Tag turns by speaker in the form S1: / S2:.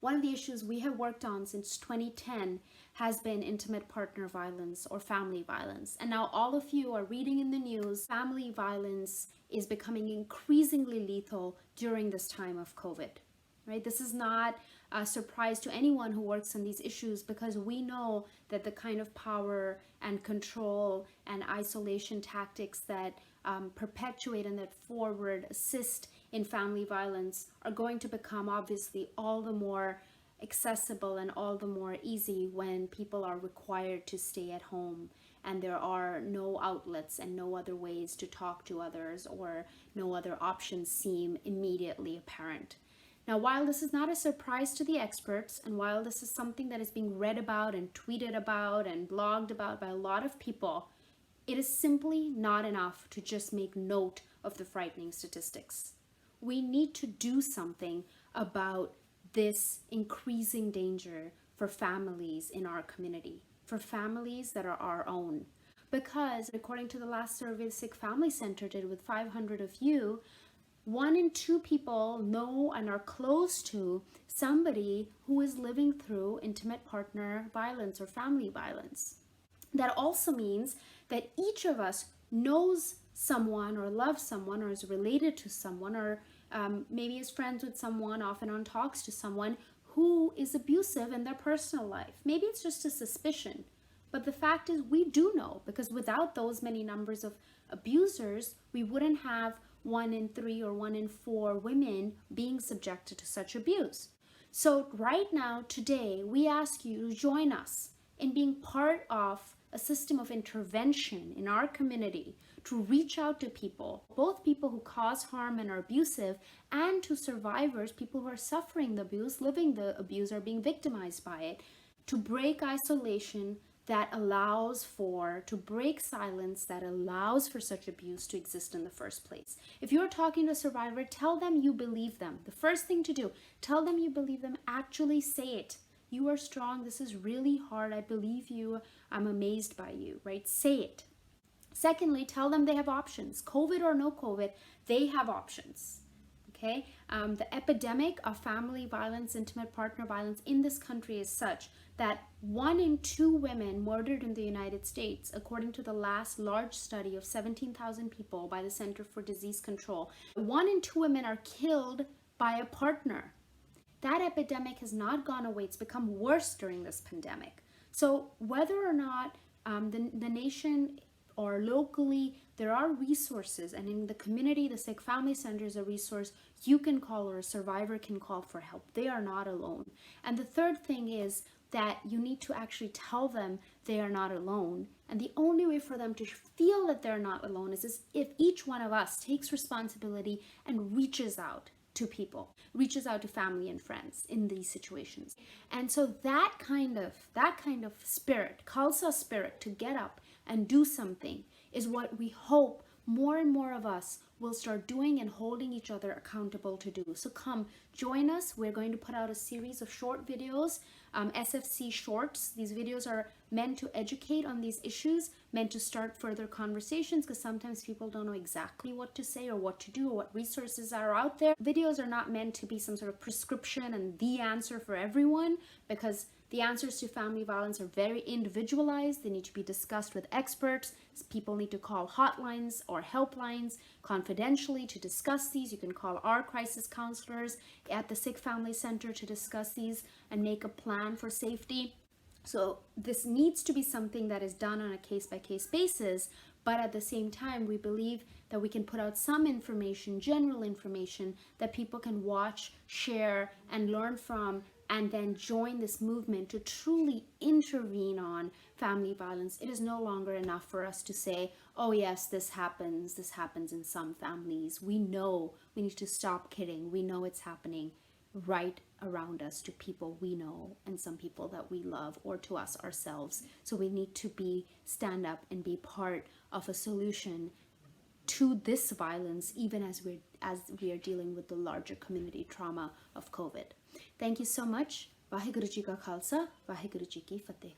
S1: One of the issues we have worked on since 2010 has been intimate partner violence or family violence. And now all of you are reading in the news, family violence is becoming increasingly lethal during this time of COVID, right? This is not a surprise to anyone who works on these issues, because we know that the kind of power and control and isolation tactics that perpetuate and that forward assist in family violence are going to become obviously all the more accessible and all the more easy when people are required to stay at home and there are no outlets and no other ways to talk to others, or no other options seem immediately apparent. Now, while this is not a surprise to the experts, and while this is something that is being read about and tweeted about and blogged about by a lot of people, it is simply not enough to just make note of the frightening statistics. We need to do something about this increasing danger for families in our community, for families that are our own. Because according to the last survey the Sikh Family Center did with 500 of you, 1 in 2 people know and are close to somebody who is living through intimate partner violence or family violence. That also means that each of us knows someone or loves someone or is related to someone, or maybe is friends with someone, off and on talks to someone who is abusive in their personal life. Maybe it's just a suspicion, but the fact is we do know, because without those many numbers of abusers, we wouldn't have 1 in 3 or 1 in 4 women being subjected to such abuse. So right now, today, we ask you to join us in being part of a system of intervention in our community to reach out to people, both people who cause harm and are abusive, and to survivors, people who are suffering the abuse, living the abuse, or being victimized by it, to break isolation that allows for, to break silence that allows for such abuse to exist in the first place. If you're talking to a survivor, tell them you believe them. The first thing to do, tell them you believe them, actually say it. You are strong, this is really hard, I believe you, I'm amazed by you, right? Say it. Secondly, tell them they have options. COVID or no COVID, they have options. Okay, the epidemic of family violence, intimate partner violence in this country is such that 1 in 2 women murdered in the United States, according to the last large study of 17,000 people by the Center for Disease Control, 1 in 2 women are killed by a partner. That epidemic has not gone away. It's become worse during this pandemic. So whether or not the nation or locally, there are resources, and in the community, the Sikh Family Center is a resource you can call, or a survivor can call for help. They are not alone. And the third thing is that you need to actually tell them they are not alone. And the only way for them to feel that they're not alone is if each one of us takes responsibility and reaches out to people, reaches out to family and friends in these situations. And so that kind of spirit, Khalsa spirit, to get up and do something, is what we hope more and more of us will start doing and holding each other accountable to do. So come join us. We're going to put out a series of short videos, SFC shorts. These videos are meant to educate on these issues, meant to start further conversations, because sometimes people don't know exactly what to say or what to do or what resources are out there. Videos are not meant to be some sort of prescription and the answer for everyone, because the answers to family violence are very individualized. They need to be discussed with experts. People need to call hotlines or helplines confidentially to discuss these. You can call our crisis counselors at the Sikh Family Center to discuss these and make a plan for safety. So this needs to be something that is done on a case-by-case basis, but at the same time, we believe that we can put out some information, general information, that people can watch, share, and learn from, and then join this movement to truly intervene on family violence. It is no longer enough for us to say, oh yes, this happens in some families. We know, we need to stop kidding. We know it's happening right around us to people we know and some people that we love, or to us ourselves. So we need to stand up and be part of a solution to this violence, even as we are dealing with the larger community trauma of COVID. Thank you so much. Vaheguru Ji Ka Khalsa, Vaheguru Ji Ki Fateh.